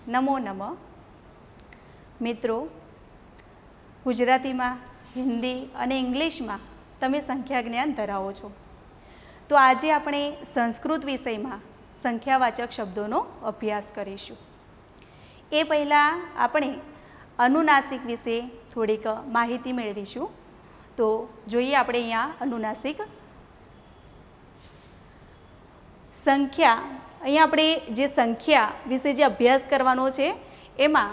નમો નમઃ. મિત્રો, ગુજરાતીમાં, હિન્દી અને ઇંગ્લિશમાં તમે સંખ્યા જ્ઞાન ધરાવો છો, તો આજે આપણે સંસ્કૃત વિષયમાં સંખ્યાવાચક શબ્દોનો અભ્યાસ કરીશું. એ પહેલાં આપણે અનુનાસિક વિશે થોડીક માહિતી મેળવીશું. તો જોઈએ આપણે અહીંયા અનુનાસિક સંખ્યા. અહીંયા આપણે જે સંખ્યા વિશે જે અભ્યાસ કરવાનો છે એમાં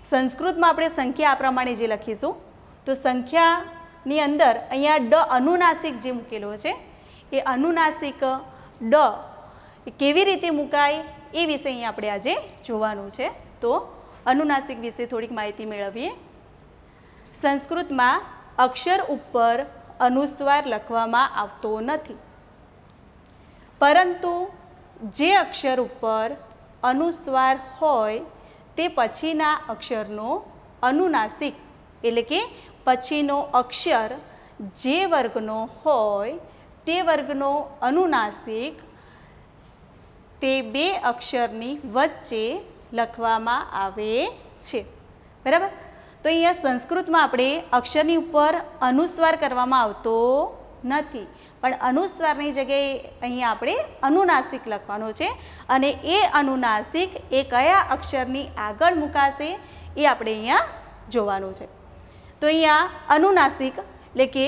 સંસ્કૃતમાં આપણે સંખ્યા આ પ્રમાણે જે લખીશું, તો સંખ્યાની અંદર અહીંયા ડ અનુનાસિક જે મૂકેલો છે એ અનુનાસિક ડ એ કેવી રીતે મુકાય એ વિશે અહીંયા આપણે આજે જોવાનું છે. તો અનુનાસિક વિશે થોડીક માહિતી મેળવીએ. સંસ્કૃતમાં અક્ષર ઉપર અનુસ્વાર લખવામાં આવતો નથી, પરંતુ જે અક્ષર ઉપર અનુસ્વાર હોય તે પછીના અક્ષરનો અનુનાસિક એટલે કે પછીનો અક્ષર જે વર્ગનો હોય તે વર્ગનો અનુનાસિક તે બે અક્ષરની વચ્ચે લખવામાં આવે છે. બરાબર. તો અહીંયા સંસ્કૃતમાં આપણે અક્ષરની ઉપર અનુસ્વાર કરવામાં આવતો નથી, પણ અનુસ્વારની જગ્યાએ અહીંયા આપણે અનુનાસિક લખવાનો છે, અને એ અનુનાસિક એ કયા અક્ષરની આગળ મુકાશે એ આપણે અહીંયા જોવાનું છે. તો અહીંયા અનુનાસિક એટલે કે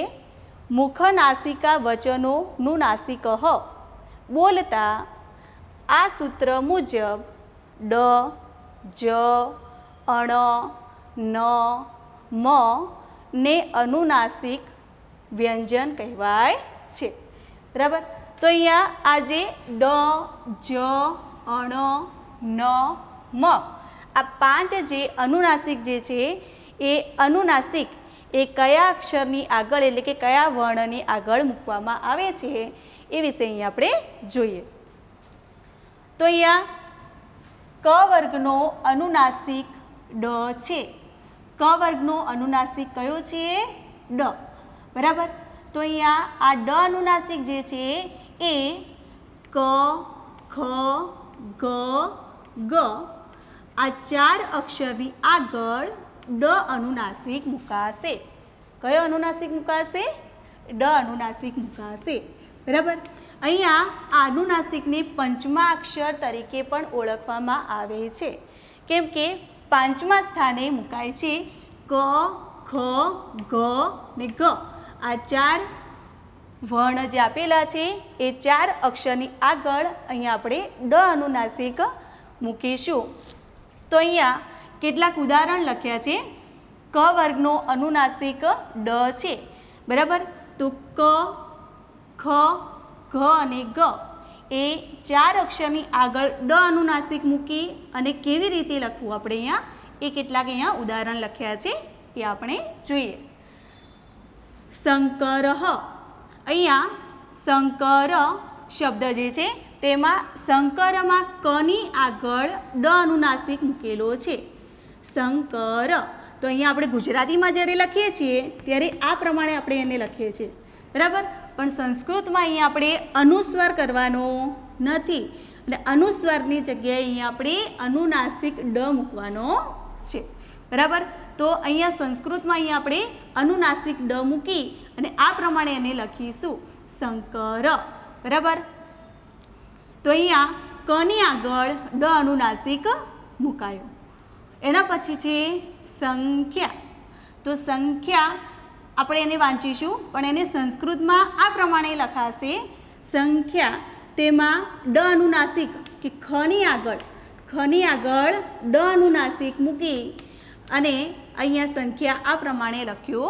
મુખનાસિકા વચનોનું નાસિક બોલતા આ સૂત્ર મુજબ ડ, જ, અણ, ન, મ ને અનુનાસિક વ્યંજન કહેવાય છે. બરાબર. તો અહીંયા આ જે ડ, જ, અણ, ન, મ આ પાંચ જે અનુનાસિક જે છે એ અનુનાસિક એ કયા અક્ષરની આગળ એટલે કે કયા વર્ણની આગળ મૂકવામાં આવે છે એ વિશે અહીંયા આપણે જોઈએ. તો અહીંયા ક વર્ગનો અનુનાસિક ડ છે. ક વર્ગનો અનુનાસિક કયો છે? ડ. બરાબર. તો અહીંયા આ ડ અનુનાસિક જે છે એ ક, ખ, ગ, ગ આ ચાર અક્ષરની આગળ ડ અનુનાસિક મુકાશે. કયો અનુનાસિક મુકાશે? ડ અનુનાસિક મુકાશે. બરાબર. અહીંયા આ અનુનાસિકને પંચમા અક્ષર તરીકે પણ ઓળખવામાં આવે છે, કેમ કે પાંચમા સ્થાને મુકાય છે. ક, ખ, ગ ને ગ આ ચાર વર્ણ જે આપેલા છે એ ચાર અક્ષરની આગળ અહીંયા આપણે ડ અનુનાસિક મૂકીશું. તો અહીંયા કેટલાક ઉદાહરણ લખ્યા છે. ક વર્ગનો અનુનાસિક ડ છે. બરાબર. તો ક, ખ, ઘ અને ગ એ ચાર અક્ષરની આગળ ડ અનુનાસિક મૂકી અને કેવી રીતે લખવું આપણે અહીંયા એ કેટલાક અહીંયા ઉદાહરણ લખ્યા છે એ આપણે જોઈએ. શંકર. અહીંયા શંકર શબ્દ જે છે તેમાં શંકરમાં કની આગળ ડ અનુનાસિક મૂકેલો છે. શંકર. તો અહીંયા આપણે ગુજરાતીમાં જ્યારે લખીએ છીએ ત્યારે આ પ્રમાણે આપણે એને લખીએ છીએ. બરાબર. પણ સંસ્કૃતમાં અહીંયા આપણે અનુસ્વાર કરવાનો નથી, અને અનુસ્વારની જગ્યાએ અહીંયા આપણે અનુનાસિક ડ મૂકવાનો છે. બરાબર. તો અહીંયા સંસ્કૃતમાં અહીંયા આપણે અનુનાસિક ડ મૂકી અને આ પ્રમાણે એને લખીશું શંકર. બરાબર. તો અહીંયા કની આગળ ડ અનુનાસિક મુકાયો. એના પછી છે સંખ્યા. તો સંખ્યા આપણે એને વાંચીશું, પણ એને સંસ્કૃતમાં આ પ્રમાણે લખાશે સંખ્યા. તેમાં ડ અનુનાસિક કે ખની આગળ ડ અનુનાસિક મૂકી અને અહીંયા સંખ્યા આ પ્રમાણે લખ્યો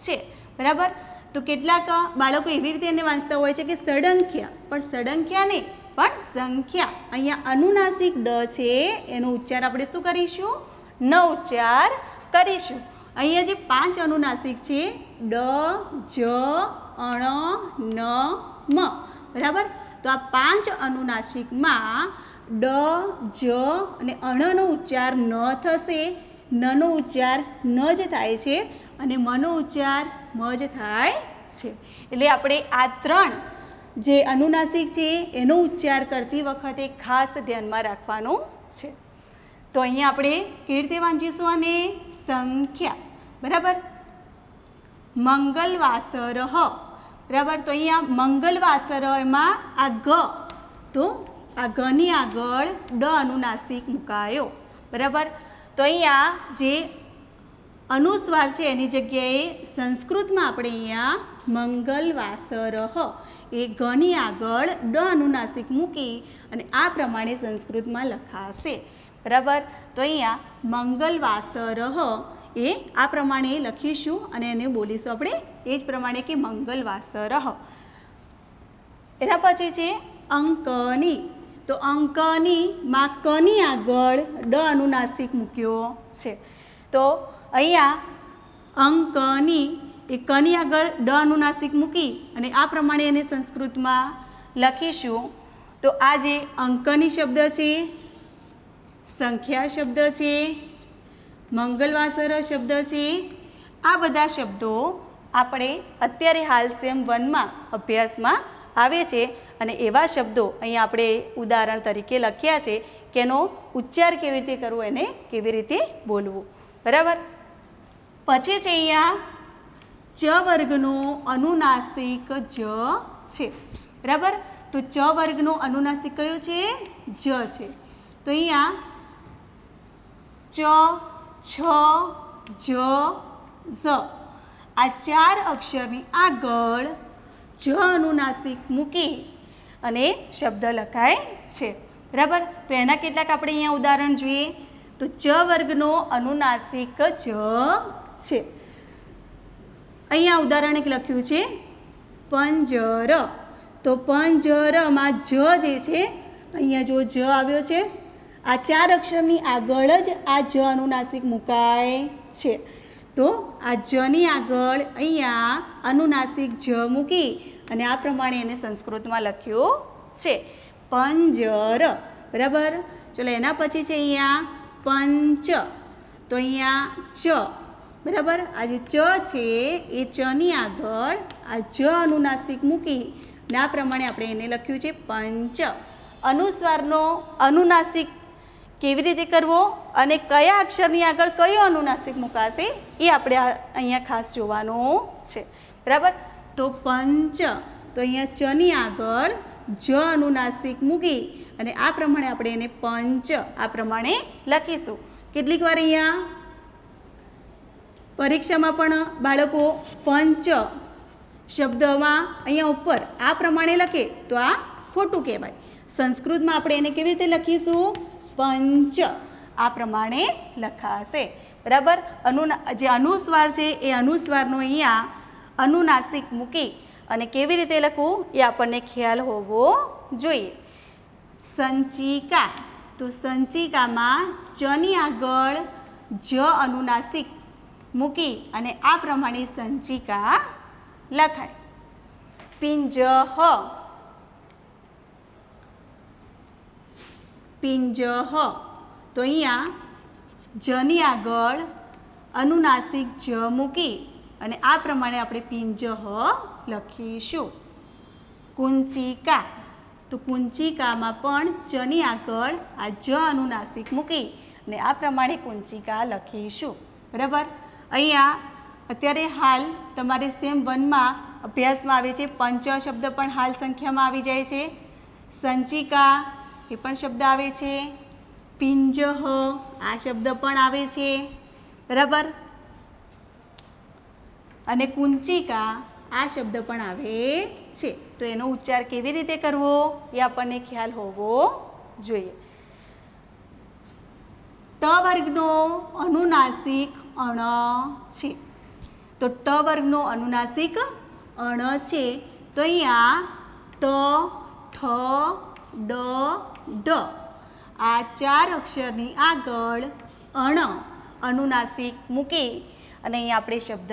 છે. બરાબર. તો કેટલાક બાળકો એવી રીતે એને વાંચતા હોય છે કે સડંખ્યા, પણ સડંખ્યા નહીં પણ સંખ્યા. અહીંયા અનુનાસિક ડ છે એનો ઉચ્ચાર આપણે શું કરીશું? ન ઉચ્ચાર કરીશું. અહીંયા જે પાંચ અનુનાસિક છે ડ, જ, અણ, ન, મ. બરાબર. તો આ પાંચ અનુનાસિકમાં ડ, જ અને અણનો ઉચ્ચાર ન થશે, નનો ઉચ્ચાર ન જ થાય છે અને મનો ઉચ્ચાર મ જ થાય છે. એટલે આપણે આ ત્રણ જે અનુનાસિક છે એનો ઉચ્ચાર કરતી વખતે ખાસ ધ્યાનમાં રાખવાનું છે. તો અહીંયા આપણે કેવી રીતે વાંચીશું આને? સંખ્યા. બરાબર. મંગલવાસર, બરાબર. તો અહીંયા મંગલવાસર એમાં આ ગ, તો આ ગની આગળ ડ અનુનાસિક મુકાયો. બરાબર. તો અહીંયા જે અનુસ્વાર છે એની જગ્યાએ સંસ્કૃતમાં આપણે અહીંયા મંગલવાસર એ ગની આગળ ડ અનુનાસિક મૂકી અને આ પ્રમાણે સંસ્કૃતમાં લખાશે. બરાબર. તો અહીંયા મંગલવાસર એ આ પ્રમાણે લખીશું અને એને બોલીશું આપણે એ જ પ્રમાણે કે મંગલવાસર. એના પછી છે અંકની. તો અંકની માં કની આગળ ડ અનુનાસિક મૂક્યો છે. તો અહીંયા અંકની એ કની આગળ ડ અનુનાસિક મૂકી અને આ પ્રમાણે એને સંસ્કૃતમાં લખીશું. તો આ જે અંકની શબ્દ છે, સંખ્યા શબ્દ છે, મંગલવાસર શબ્દ છે, આ બધા શબ્દો આપણે અત્યારે હાલ સેમ 1માં અભ્યાસમાં આવે છે અને એવા શબ્દો અહીંયા આપણે ઉદાહરણ તરીકે લખ્યા છે કે એનો ઉચ્ચાર કેવી રીતે કરવો, એને કેવી રીતે બોલવું. બરાબર. પછી છે અહીંયા ચ વર્ગનો અનુનાસિક જ છે. બરાબર. તો ચ વર્ગનો અનુનાસિક કયો છે? જ છે. તો અહીંયા ચ, છ, જ, ઝ આ 4 અક્ષરની આગળ જ અનુનાસિક મૂકી અને શબ્દ લખાય છે. બરાબર. તો એના કેટલાક આપણે અહીંયા ઉદાહરણ જોઈએ. તો ચ વર્ગનો અનુનાસિક જ છે. અહીંયા ઉદાહરણ એક લખ્યું છે પંજર. તો પંજરમાં જ જે છે, અહીંયા જો જ આવ્યો છે, આ 4 અક્ષરની આગળ જ આ જ અનુનાસિક મુકાય છે. તો આ જની આગળ અહીંયા અનુનાસિક જ મૂકી અને આ પ્રમાણે એને સંસ્કૃતમાં લખ્યું છે પંજર. બરાબર. ચલો એના પછી છે અહીંયા પંચ. તો અહીંયા ચ. બરાબર. આ જે ચ છે એ ચની આગળ આ જ અનુનાસિક મૂકી અને આ પ્રમાણે આપણે એને લખ્યું છે પંચ. અનુસ્વારનો અનુનાસિક કેવી રીતે કરવો અને કયા અક્ષરની આગળ કયો અનુનાસિક મુકાશે એ આપણે અહીંયા ખાસ જોવાનું છે. બરાબર. તો પંચ. તો અહીંયા ચની આગળ જ અનુનાસિક મૂકી અને આ પ્રમાણે આપણે એને પંચ આ પ્રમાણે લખીશું. કેટલીક વાર અહીંયા પરીક્ષામાં પણ બાળકો પંચ શબ્દમાં અહીંયા ઉપર આ પ્રમાણે લખે તો આ ખોટું કહેવાય. સંસ્કૃતમાં આપણે એને કેવી રીતે લખીશું? પંચ આ પ્રમાણે લખાશે. બરાબર. જે અનુસ્વાર છે એ અનુસ્વારનો અહીંયા અનુનાસિક મૂકી અને કેવી રીતે લખવું એ આપણને ખ્યાલ હોવો જોઈએ. સંચિકા. તો સંચિકામાં ચની આગળ જ અનુનાસિક મૂકી અને આ પ્રમાણે સંચિકા લખાય. પિંજહ. પિંજહ. તો અહીંયા જની આગળ અનુનાસિક જ મૂકી અને આ પ્રમાણે આપણે પિંજહ લખીશું. કુંચિકા. તો કુંચિકામાં પણ ચની આગળ આ જ અનુનાસિક મૂકી અને આ પ્રમાણે કુંચિકા લખીશું. બરાબર. અહીંયા અત્યારે હાલ તમારે સેમ 1માં અભ્યાસમાં આવે છે પંચ શબ્દ પણ હાલ સંખ્યામાં આવી જાય છે. સંચિકા એ પણ શબ્દ આવે છે. પિંજહ આ શબ્દ પણ આવે છે. બરાબર. અને કુંચિકા આ શબ્દ પણ આવે છે. તો એનો ઉચ્ચાર કેવી રીતે કરવો એ આપણને ખ્યાલ હોવો જોઈએ. ટ વર્ગનો અનુનાસિક અણ છે. તો ટ વર્ગનો અનુનાસિક અણ છે. તો અહીંયા ટ, ઠ, ડ, ઢ આ 4 અક્ષરની આગળ અણ અનુનાસિક મૂકી અને અહીંયા આપણે શબ્દ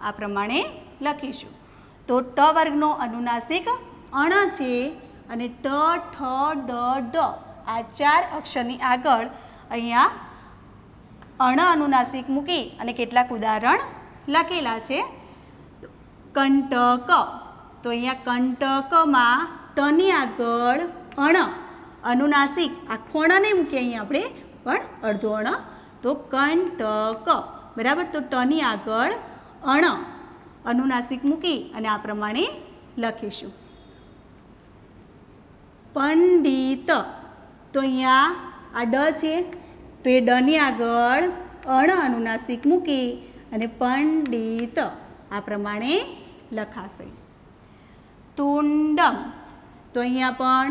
આ પ્રમાણે લખીશું. તો ટ વર્ગનો અનુનાસિક અણ છે અને ટ, ઠ, ડ, ઢ આ 4 અક્ષરની આગળ અહીંયા અણ અનુનાસિક મૂકી અને કેટલાક ઉદાહરણ લખેલા છે. કંટક. તો અહીંયા કંટકમાં ટની આગળ અણ અનુનાસિક આ ખોણ નહીં મૂકીએ, અહીંયા આપણે પણ અડધો અણ, તો કંટક, બરાબર. તો ટની આગળ અણ અનુનાસિક મૂકી અને આ પ્રમાણે લખીશું. પંડિત, તો અહીંયા આ ડ છે, તો એ ડની આગળ અણ અનુનાસિક મૂકી અને પંડિત આ પ્રમાણે લખાશે. તુંડમ, તો અહીંયા પણ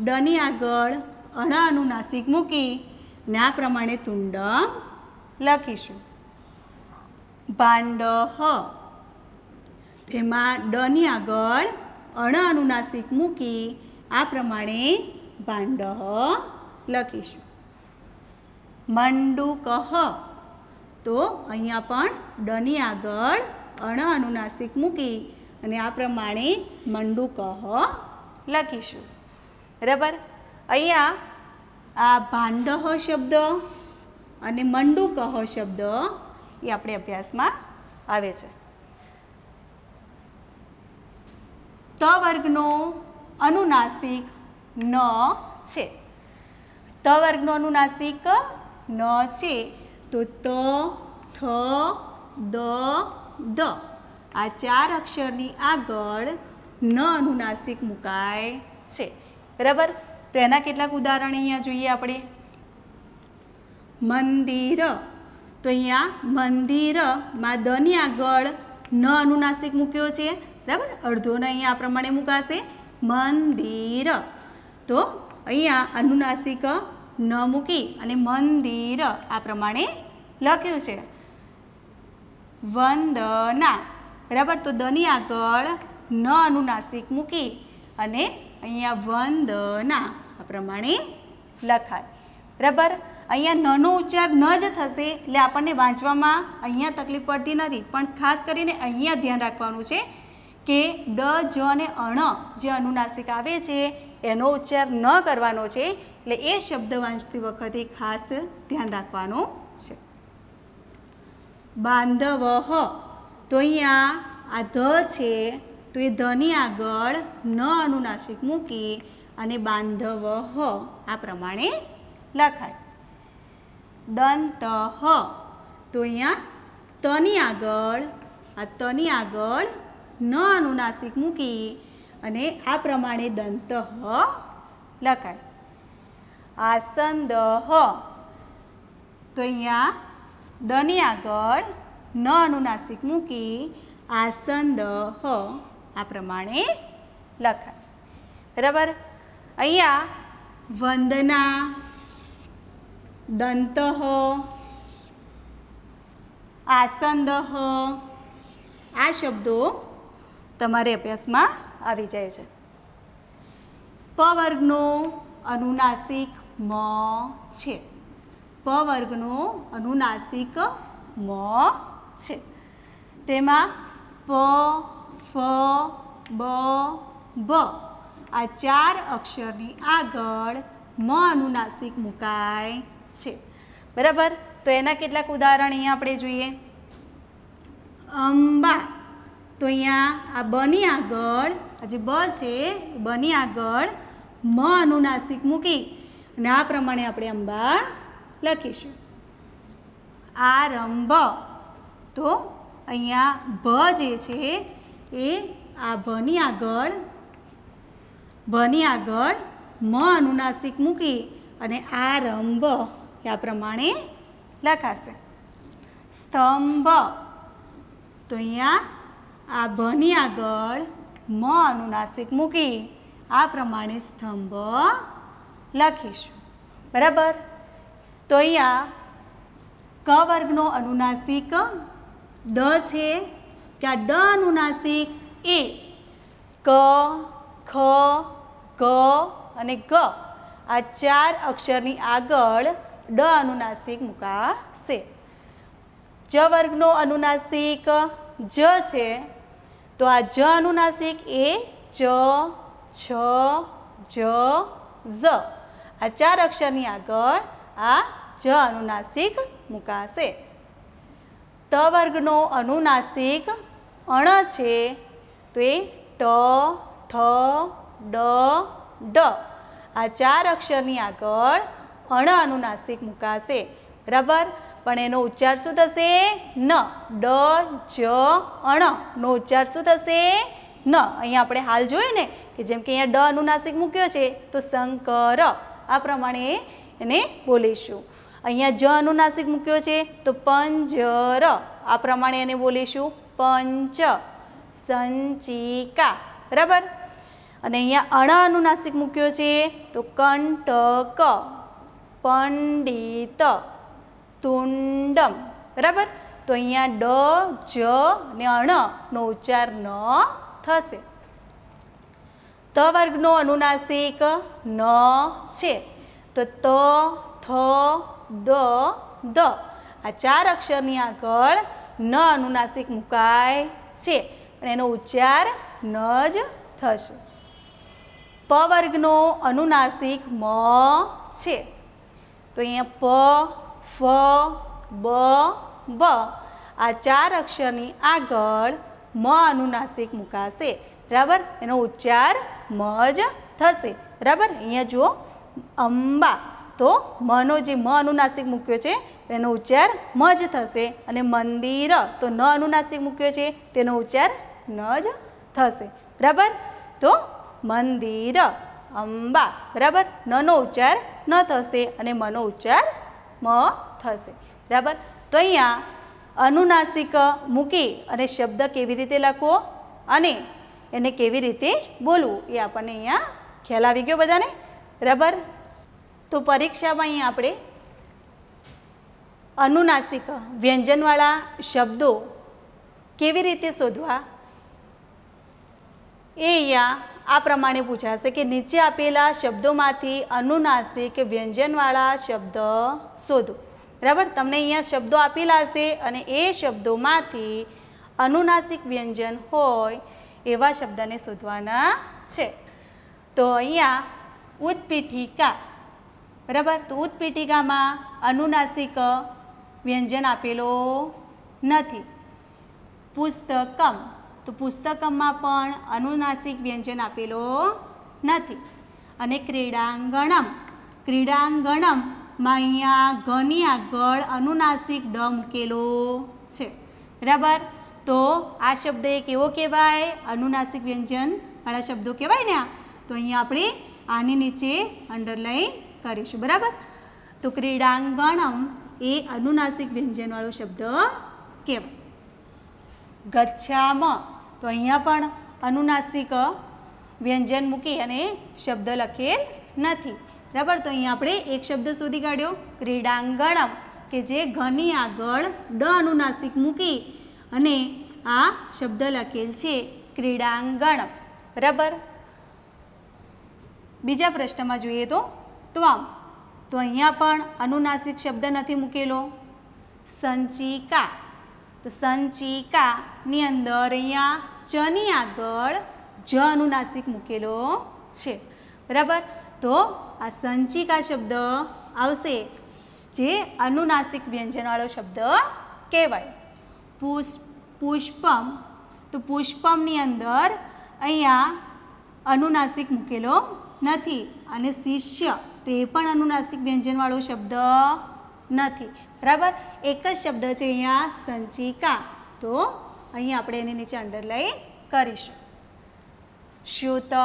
ડની આગળ અણ અનુનાસિક મૂકી અને આ પ્રમાણે તુંડમ લખીશું. ભાંડહ, તેમાં ડની આગળ અણ અનુનાસિક મૂકી આ પ્રમાણે ભાંડહ લખીશું. મંડુકહ, તો અહીંયા પણ ડની આગળ અણ અનુનાસિક મૂકી અને આ પ્રમાણે મંડુકહ લખીશું. બરાબર. અહીંયા આ ભાંડહ શબ્દ અને મંડુકહ શબ્દ એ આપણે અભ્યાસમાં આવે છે. ત વર્ગનો અનુનાસિક ન છે. ત વર્ગનો અનુનાસિક ન છે, તો ત, થ, દ, દ આ 4 અક્ષરની આગળ ન અનુનાસિક મુકાય છે. બરાબર. તો એના કેટલાક ઉદાહરણ અહીંયા જોઈએ આપણે. મંદિર, તો અહીંયા મંદિરમાં દની આગળ ન અનુનાસિક મૂક્યો છે. બરાબર. અડધો ન અહીંયા આ પ્રમાણે મુકાશે મંદિર, તો અહીંયા અનુનાસિક ન મૂકી અને મંદિર આ પ્રમાણે લખ્યું છે. વંદના, બરાબર. તો દની આગળ ન અનુનાસિક મૂકી અને અહીંયા વંદના આ પ્રમાણે લખાય. બરાબર. અહીંયા નનો ઉચ્ચાર ન જ થશે એટલે આપણને વાંચવામાં અહીંયા તકલીફ પડતી નથી, પણ ખાસ કરીને અહીંયા ધ્યાન રાખવાનું છે કે ડ, જ અને અણ જે અનુનાસિક આવે છે એનો ઉચ્ચાર ન કરવાનો છે, એટલે એ શબ્દ વાંચતી વખતે ખાસ ધ્યાન રાખવાનું છે. બાંધવહ, તો અહીંયા આ ધ છે, તો એ ધની આગળ ન અનુનાસિક મૂકી અને બાંધવહ આ પ્રમાણે લખાય. દંતઃ, તો અહીંયા તની આગળ આ તની આગળ ન અનુનાસિક મૂકી અને આ પ્રમાણે દંતઃ લખાય. આસંદઃ, તો અહીંયા દની આગળ ન અનુનાસિક મૂકી આસંદઃ આ પ્રમાણે લખાય. બરાબર. અહીંયા વંદના, દંતઃ, આસંદઃ આ શબ્દો તમારે અભ્યાસમાં આવી જાય છે. પ વર્ગનો અનુનાસિક મ છે. પ વર્ગનો અનુનાસિક મ છે. તેમાં પ, ફ, બ, ભ આ 4 અક્ષરની આગળ મ અનુનાસિક મુકાય છે. બરાબર. તો એના કેટલાક ઉદાહરણ અહીંયા આપણે જોઈએ. અંબા, તો અહીંયા આ બની આગળ આ જે બ છે બની આગળ મ અનુનાસિક મૂકી અને આ પ્રમાણે આપણે અંબા લખીશું. આરંભ, તો અહીંયા ભ જે છે એ આ ભની આગળ મ અનુનાસિક મૂકી અને આરંભ આ પ્રમાણે લખાશે. સ્તંભ, તો અહીંયા આ ભની આગળ મ અનુનાસિક મૂકી આ પ્રમાણે સ્તંભ લખીશું. બરાબર. તો અહીંયા ક વર્ગનો અનુનાસિક ડ છે, કે આ ડ અનુનાસિક એ ક, ખ, ગ અને ગ આ 4 અક્ષરની આગળ ડ અનુનાસિક મુકાશે. જ વર્ગનો અનુનાસિક જ છે, તો આ જ અનુનાસિક એ ચ, છ, જ, ઝ આ 4 અક્ષરની આગળ આ જ અનુનાસિક મુકાશે. ટ વર્ગનો અનુનાસિક અણ છે, તો એ ટ, ઠ, ડ, ડ આ 4 અક્ષરની આગળ અણ અનુનાસિક મુકાશે, બરાબર. પણ એનો ઉચ્ચાર શું થશે? ન. ડ જ અણ નો ઉચ્ચાર શું થશે? ન. અહીંયા આપણે હાલ જોયું ને કે જેમ કે અહીંયા ડ અનુનાસિક મૂક્યો છે તો શંકર આ પ્રમાણે એને બોલીશું. અહીંયા જ અનુનાસિક મૂક્યો છે તો પંજર આ પ્રમાણે એને બોલીશું પંચ. સંચિકા, બરાબર. અને અહીંયા અણ અનુનાસિક મૂક્યો છે તો કંટક, પંડિત, તુંડમ, બરાબર. તો અહીંયા ડ જ ને અણ નો ઉચ્ચાર ન થશે. ત વર્ગનો અનુનાસિક ન છે તો ત, થ, દ, દ આ 4 અક્ષરની આગળ ન અનુનાસિક મુકાય છે, પણ એનો ઉચ્ચાર ન જ થશે. પ વર્ગનો અનુનાસિક મ છે તો અહીંયા પ, ફ, બ, બ આ 4 અક્ષરની આગળ મ અનુનાસિક મુકાશે, બરાબર. એનો ઉચ્ચાર મ જ થશે, બરાબર. અહીંયા જુઓ અંબા તો મનો જે મ અનુનાસિક મૂક્યો છે તેનો ઉચ્ચાર મ જ થશે, અને મંદિર તો ન અનુનાસિક મૂક્યો છે તેનો ઉચ્ચાર ન જ થશે, બરાબર. તો મંદિર, અંબા, બરાબર. નનો ઉચ્ચાર ન થશે અને મનો ઉચ્ચાર મ થશે, બરાબર. તો અહીંયા અનુનાસિક મૂકી અને શબ્દ કેવી રીતે લખવો અને એને કેવી રીતે બોલવું એ આપણને અહીંયા ખ્યાલ આવી ગયો બધાને, બરાબર. તો પરીક્ષામાં અહીંયા આપણે અનુનાસિક વ્યંજનવાળા શબ્દો કેવી રીતે શોધવા એ અહીંયા આ પ્રમાણે પૂછાશે કે નીચે આપેલા શબ્દોમાંથી અનુનાસિક વ્યંજનવાળા શબ્દ શોધો, બરાબર. તમને અહીંયા શબ્દો આપેલા હશે અને એ શબ્દોમાંથી અનુનાસિક વ્યંજન હોય એવા શબ્દને શોધવાના છે. તો અહીંયા ઉત્પીઠિકા, બરાબર. તો ઉત્પીઠિકામાં અનુનાસિક વ્યંજન આપેલો નથી. પુસ્તકમ તો પુસ્તકમમાં પણ અનુનાસિક વ્યંજન આપેલો નથી. અને ક્રીડાંગણમ, ક્રીડાંગણમમાં અહીંયા ઘની આગળ અનુનાસિક ડ મૂકેલો છે, બરાબર. તો આ શબ્દ એ કેવો કહેવાય? અનુનાસિક વ્યંજનવાળા શબ્દો કહેવાય ને. તો અહીંયા આપણે આની નીચે અંડરલાઈન કરીશું, બરાબર. તો ક્રીડાંગણમ એ અનુનાસિક વ્યંજનવાળો શબ્દ કહેવાય. ગચ્છામ તો અહીંયા પણ અનુનાસિક વ્યંજન મૂકી અને શબ્દ લખેલ નથી, બરાબર. તો અહીંયા આપણે એક શબ્દ શોધી કાઢ્યો ક્રીડાંગણમ કે જે ઘની આગળ ડ અનુનાસિક મૂકી અને આ શબ્દ લખેલ છે ક્રીડાંગણમ, બરાબર. બીજા પ્રશ્નમાં જોઈએ તો ત્વમ તો અહીંયા પણ અનુનાસિક શબ્દ નથી મૂકેલો. સંચિકા તો સંચિકાની અંદર અહીંયા ચની આગળ જ અનુનાસિક મૂકેલો છે, બરાબર. તો આ સંચિકા શબ્દ આવશે જે અનુનાસિક વ્યંજનવાળો શબ્દ કહેવાય. પુષ્પમ તો પુષ્પમની અંદર અહીંયા અનુનાસિક મૂકેલો નથી. અને શિષ્ય તો એ પણ અનુનાસિક વ્યંજનવાળો શબ્દ નથી, બરાબર. એક જ શબ્દ છે અહીંયા સંચિકા. તો અહીં આપણે એની નીચે અંડરલાઈન કરીશું. શ્યુતઃ,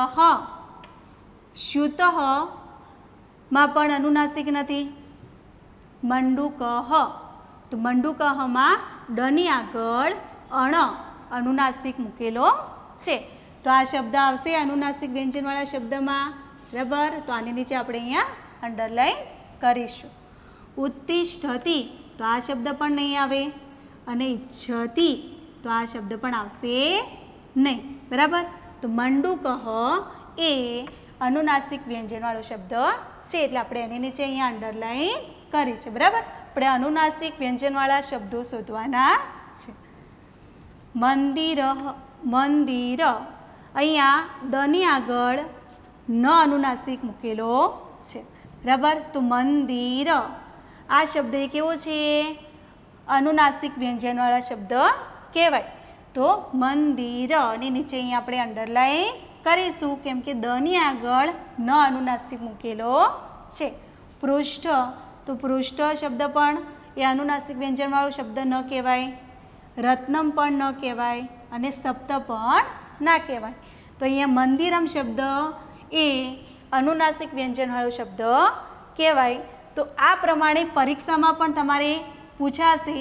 શ્યુતઃમાં પણ અનુનાસિક નથી. મંડુકઃ તો મંડુકઃમાં ડની આગળ અણ અનુનાસિક મૂકેલો છે. તો આ શબ્દ આવશે અનુનાસિક વ્યંજનવાળા શબ્દમાં, બરાબર. તો આની નીચે આપણે અહીંયા અંડરલાઈન કરીશું. ઉત્તિષ્ઠતિ તો આ શબ્દ પણ નહીં આવે. અને ઈચ્છતિ તો આ શબ્દ પણ આવશે નહીં, બરાબર. તો મંડુકઃ એ અનુનાસિક વ્યંજનવાળો શબ્દ છે એટલે આપણે એની નીચે અહીંયા અંડરલાઈન કરી છે, બરાબર. આપણે અનુનાસિક વ્યંજનવાળા શબ્દો શોધવાના છે. મંદિર, મંદિર અહીંયા દની આગળ ન અનુનાસિક મૂકેલો છે, બરાબર. તો મંદિર આ શબ્દ એ કેવો છે? અનુનાસિક વ્યંજનવાળા શબ્દ કહેવાય. તો મંદિરની નીચે અહીંયા આપણે અંડરલાઈન કરીશું કેમ કે દની આગળ ન અનુનાસિક મૂકેલો છે. પૃષ્ઠ, તો પૃષ્ઠ શબ્દ પણ એ અનુનાસિક વ્યંજનવાળો શબ્દ ન કહેવાય. રત્નમ પણ ન કહેવાય અને સપ્ત પણ ના કહેવાય. તો અહીંયા મંદિરમ શબ્દ એ અનુનાસિક વ્યંજનવાળો શબ્દ કહેવાય. તો આ પ્રમાણે પરીક્ષામાં પણ તમારે પૂછાશે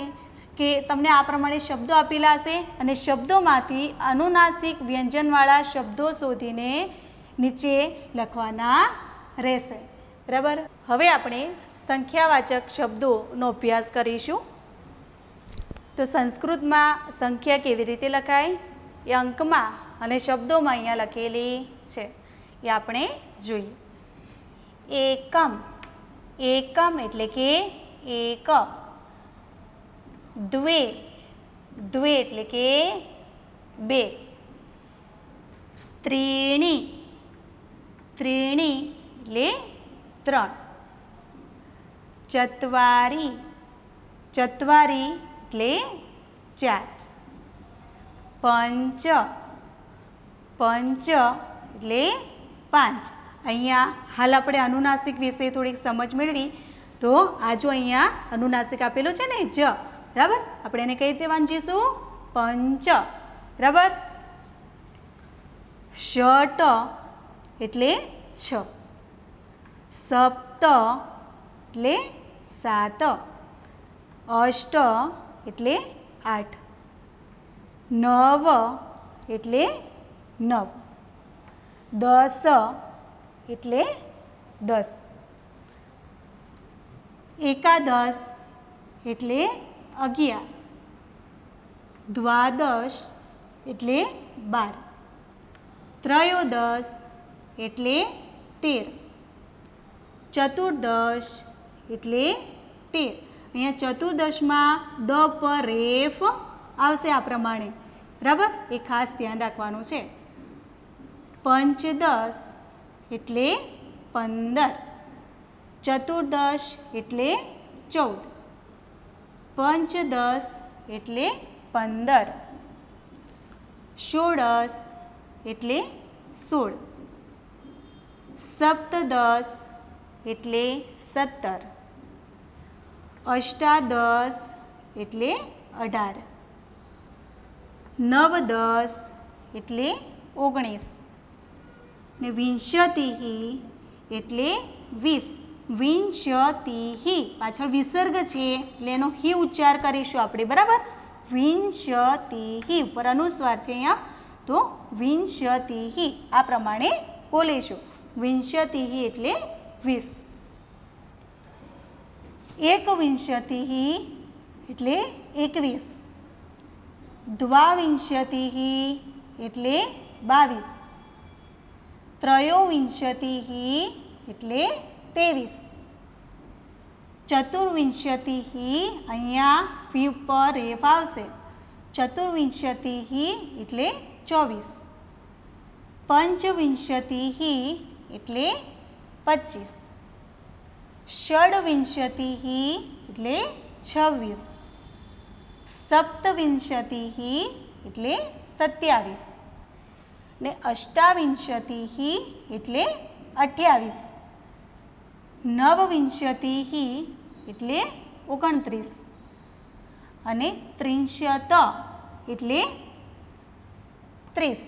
કે તમને આ પ્રમાણે શબ્દો આપેલા હશે અને શબ્દોમાંથી અનુનાસિક વ્યંજનવાળા શબ્દો શોધીને નીચે લખવાના રહેશે. બરાબર. હવે આપણે સંખ્યાવાચક શબ્દોનો અભ્યાસ કરીશું. તો સંસ્કૃતમાં સંખ્યા કેવી રીતે લખાય એ અંકમાં અને શબ્દોમાં અહીંયા લખેલી છે, એ આપણે જોઈએ. એકમ, એકમ એટલે કે એક. દ્વે, દ્વે એટલે કે બે. ત્રીણી, ત્રીણી એટલે ત્રણ. ચત્વારી, ચત્વારી એટલે ચાર. પંચ, પંચ એટલે પાંચ. અહીંયા હાલ આપણે અનુનાસિક વિશે થોડીક સમજ મેળવી. તો આ જો અહીંયા અનુનાસિક આપેલું છે ને જ, બરાબર, આપણે એને કઈ રીતે વાંચીશું? પંચ. બરાબર. ષટ એટલે છ. સપ્ત એટલે સાત. અષ્ટ એટલે આઠ. નવ એટલે નવ. દસ એટલે 10. એકાદશ એટલે 11. દ્વાદશ એટલે 12. ત્રયોદશ એટલે 13. ચતુર્દશ એટલે 13. અહીંયા ચતુર્દશમાં દ પર રેફ આવશે આ પ્રમાણે, બરાબર, એ ખાસ ધ્યાન રાખવાનું છે. પંચદશ એટલે 15. ચતુર્દશ એટલે 14. પંચદશ એટલે 15. ષોડશ એટલે 16. સપ્તદશ એટલે 17. અષ્ટાદશ એટલે 18. નવદશ એટલે 19. ને વિંશતિઃ એટલે 20. વિંશતિઃ પાછળ વિસર્ગ છે એટલે એનો હિ ઉચ્ચાર કરીશું આપણે, બરાબર. વિંશતિઃ ઉપર અનુસ્વાર છે અહીંયા, તો વિંશતિઃ આ પ્રમાણે બોલીશું. વિંશતિઃ એટલે 20. એકવિંશતિઃ એટલે 21. દ્વાવિંશતિઃ એટલે 22. ત્રયોવિંશતિઃ એટલે 23. ચતુર્વિંશતિઃ અહીંયા ફી પર રેફ આવશે. ચતુર્વિંશતિઃ એટલે 24. પંચવિંશતિઃ એટલે 25. ષડવિંશતિઃ એટલે 26. સપ્તવિંશતિઃ એટલે 27. ને અષ્ટાવિંશતિઃ એટલે 28. નવવિંશતિઃ એટલે 29. અને ત્રિંશત એટલે 30.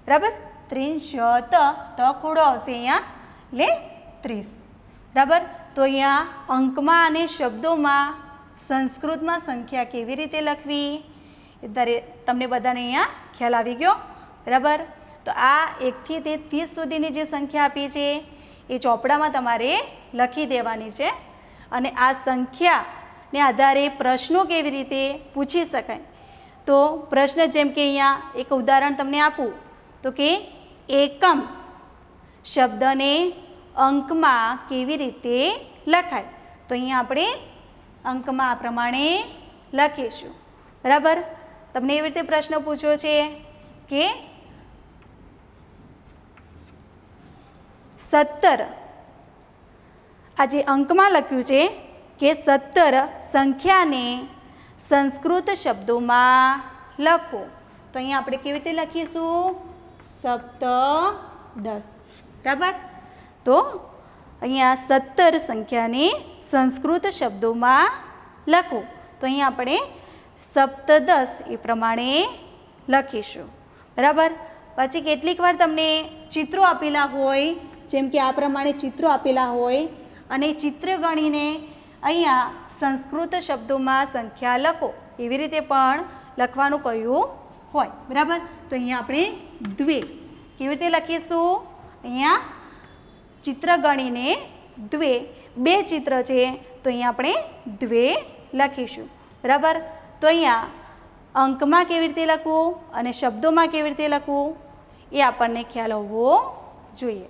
બરાબર. ત્રિંશત તો ખોડો આવશે અહીંયા એટલે 30. બરાબર. તો અહીંયા અંકમાં અને શબ્દોમાં સંસ્કૃતમાં સંખ્યા કેવી રીતે લખવી એ તમને બધાને અહીંયા ખ્યાલ આવી ગયો, બરાબર. તો આ 1 થી તે 30 સુધીની જે સંખ્યા આપી છે એ ચોપડામાં તમારે લખી દેવાની છે. અને આ સંખ્યાને આધારે પ્રશ્નો કેવી રીતે પૂછી શકાય, તો પ્રશ્ન જેમ કે અહીંયા એક ઉદાહરણ તમને આપું તો કે એકમ શબ્દને અંકમાં કેવી રીતે લખાય, તો અહીંયા આપણે અંકમાં આ પ્રમાણે લખીશું, બરાબર. તમને એવી રીતે પ્રશ્ન પૂછ્યો છે કે 17, આ જે અંકમાં લખ્યું છે કે 17 સંખ્યાને સંસ્કૃત શબ્દોમાં લખો, તો અહીંયા આપણે કેવી રીતે લખીશું? સપ્તદશ. બરાબર. તો અહીંયા 17 સંખ્યાને સંસ્કૃત શબ્દોમાં લખો. તો અહીંયા આપણે સપ્તદશ એ પ્રમાણે લખીશું. બરાબર. પછી કેટલીક વાર તમને ચિત્રો આપેલા હોય, જેમ કે આ પ્રમાણે ચિત્રો આપેલા હોય અને ચિત્ર ગણીને અહીંયા સંસ્કૃત શબ્દોમાં સંખ્યા લખો, એવી રીતે પણ લખવાનું કહ્યું હોય. બરાબર. તો અહીંયા આપણે દ્વે કેવી રીતે લખીશું? અહીંયા ચિત્ર ગણીને દ્વે, 2 ચિત્ર છે તો અહીંયા આપણે દ્વે લખીશું. બરાબર. તો અહીંયા અંકમાં કેવી રીતે લખવું અને શબ્દોમાં કેવી રીતે લખવું એ આપણને ખ્યાલ હોવો જોઈએ.